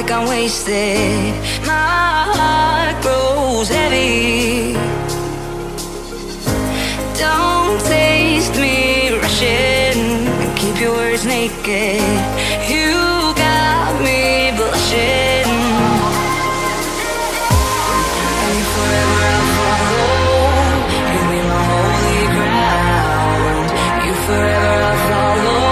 like I'm wasted. My heart grows heavy. Don't taste me rushing, keep your words naked. You got me blushing. And if forever I'll follow, you'll be my holy ground. You forever I'll follow.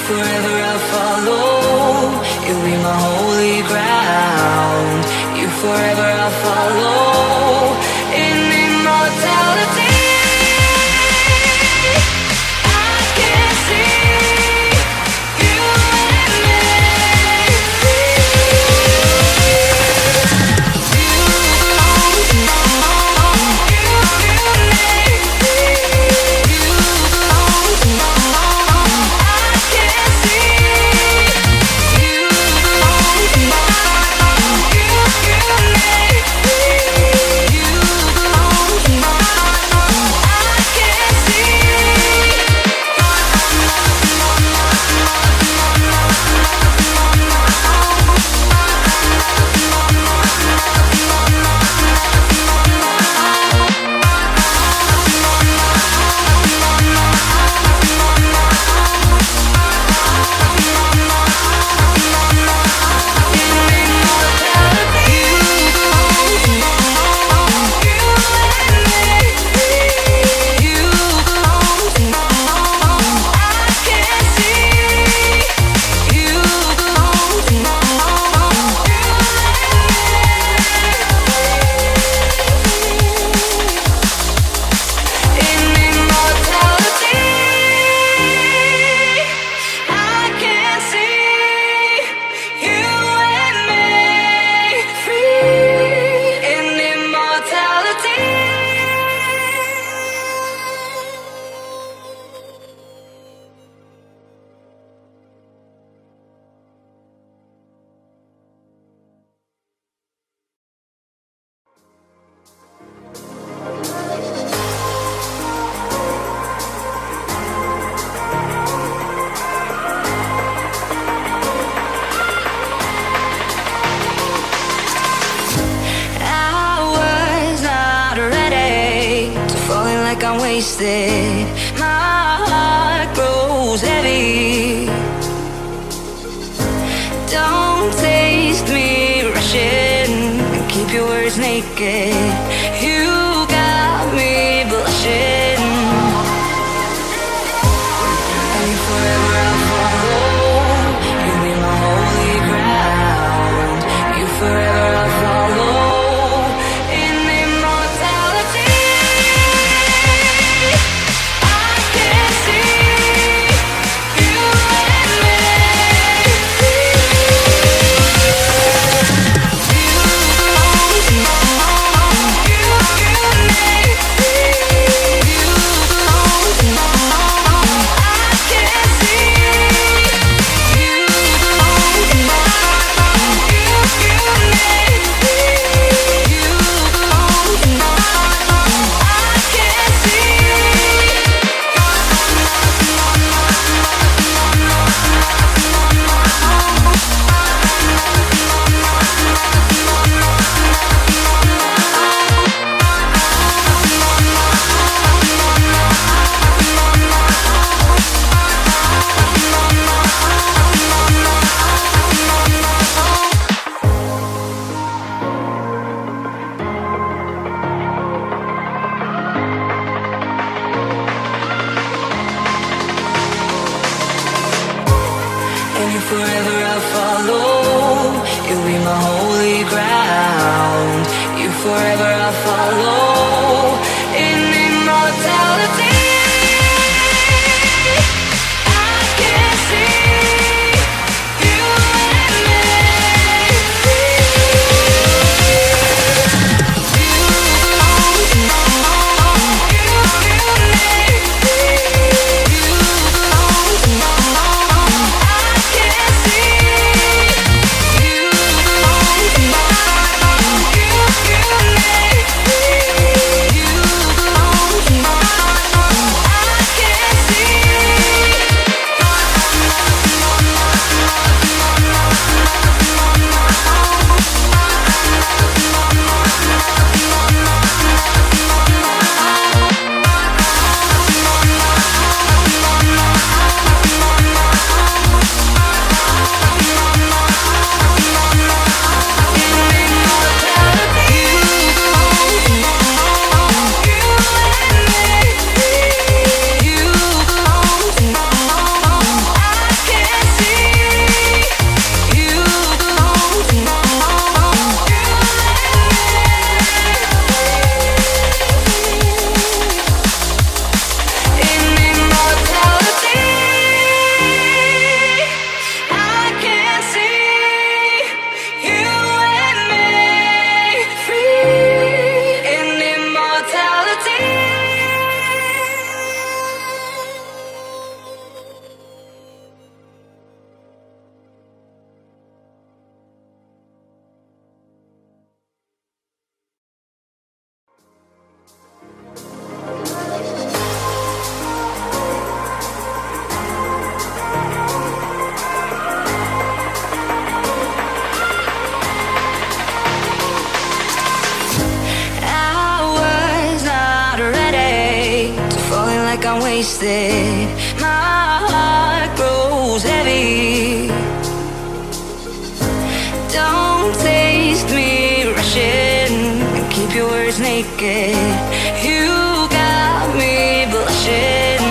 Forever I'll follow, you'll be my holy ground. You forever I'll follow, in immortality. I can see you and me. Like I'm wasted, my heart grows heavy. Don't taste me rushing, keep your words naked. You got me blushing. And forever I'll follow, you'll be my holy ground. You forever I'll follow. You forever I'll follow. In immortality, I can see you and me. You belong to me. You belong to me. I can see you belong to me. I'm wasted, my heart grows heavy. Don't taste me rushing, keep your words naked. You got me blushing.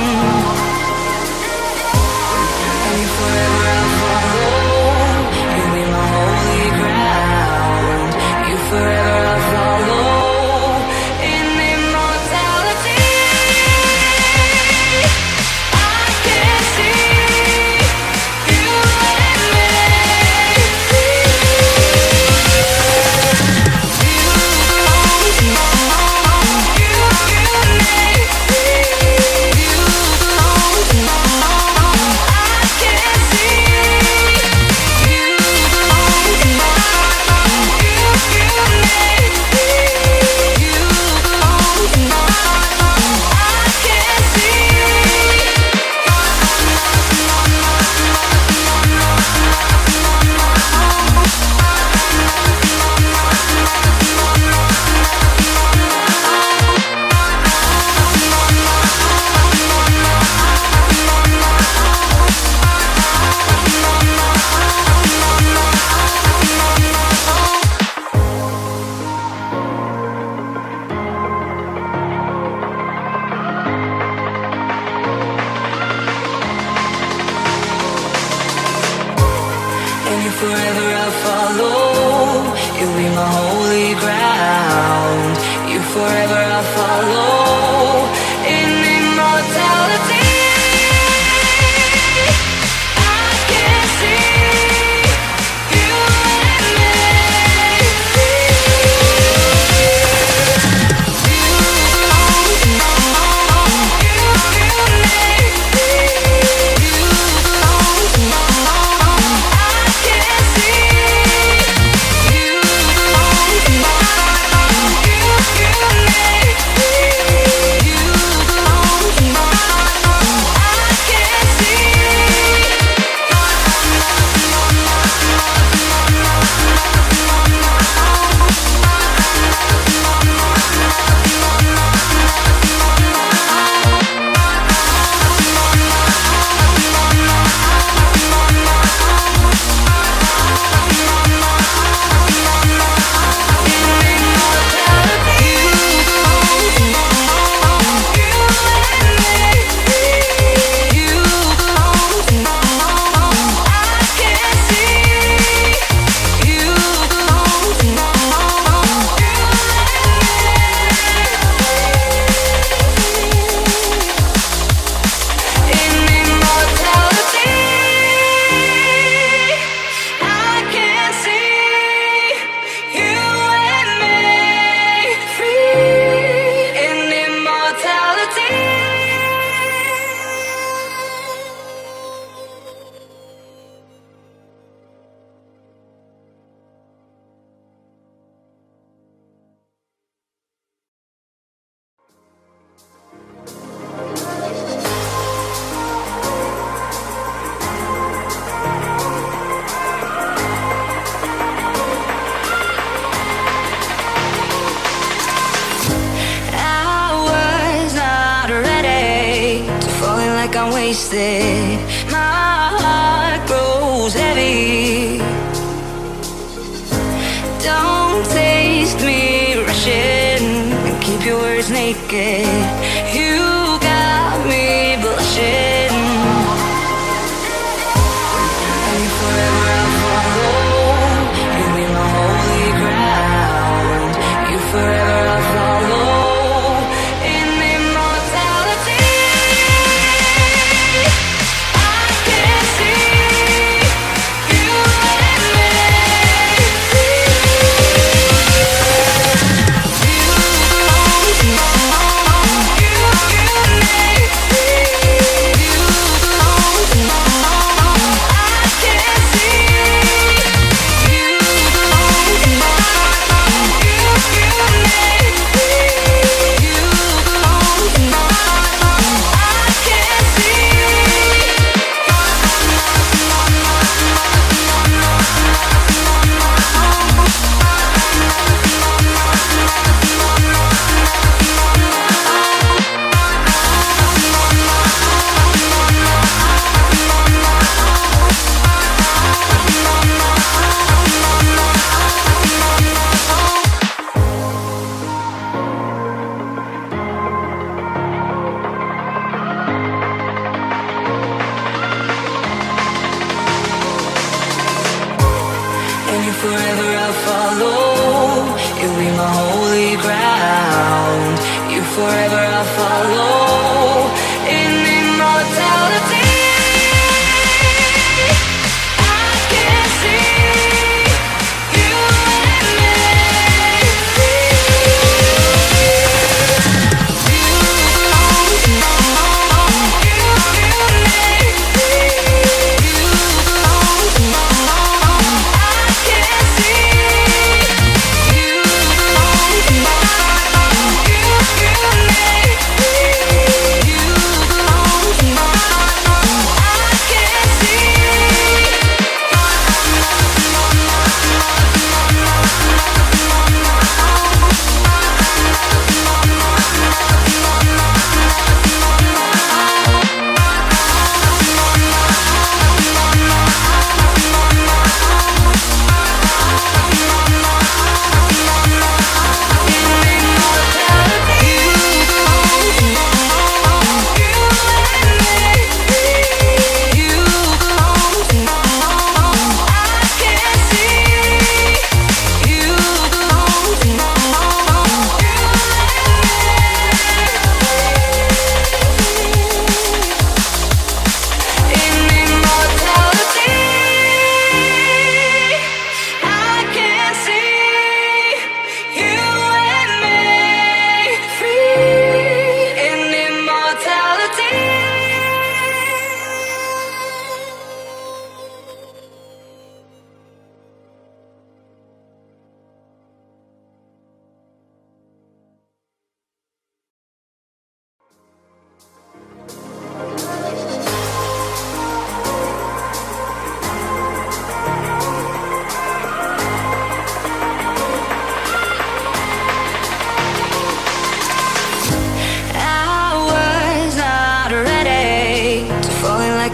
And you forever I'll follow. You be my holy ground. You forever I'll follow. Forever I'll follow. You'll be my holy ground. You forever I'll follow. In immortality, I can see you and me. You belong to me. You belong to me. You belong to me. wasted. My heart grows heavy. Don't taste me rushing and keep your words naked. You got me blushing. And if forever I'll follow, you'll be my holy ground. You forever I'll follow. In immortality, I can see you and me. Forever I'll follow, you'll be my holy ground. You forever I'll follow. In immortality, I can see you and me.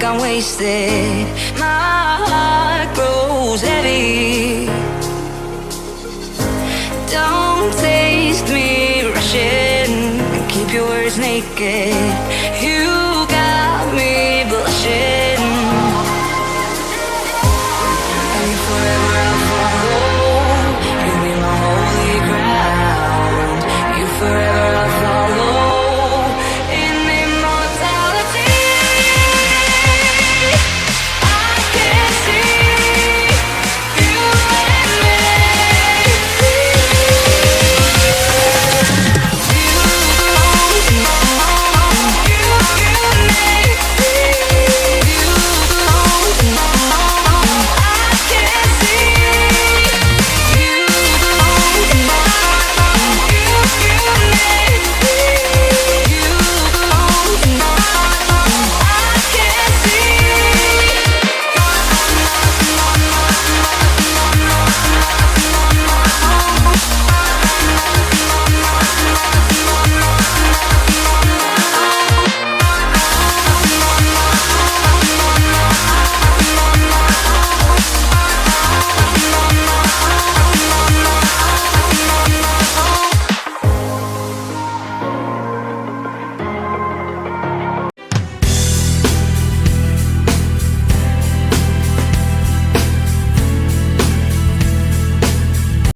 I'm wasted. My heart grows heavy. Don't taste me rushing and keep your words naked. You got me blushing.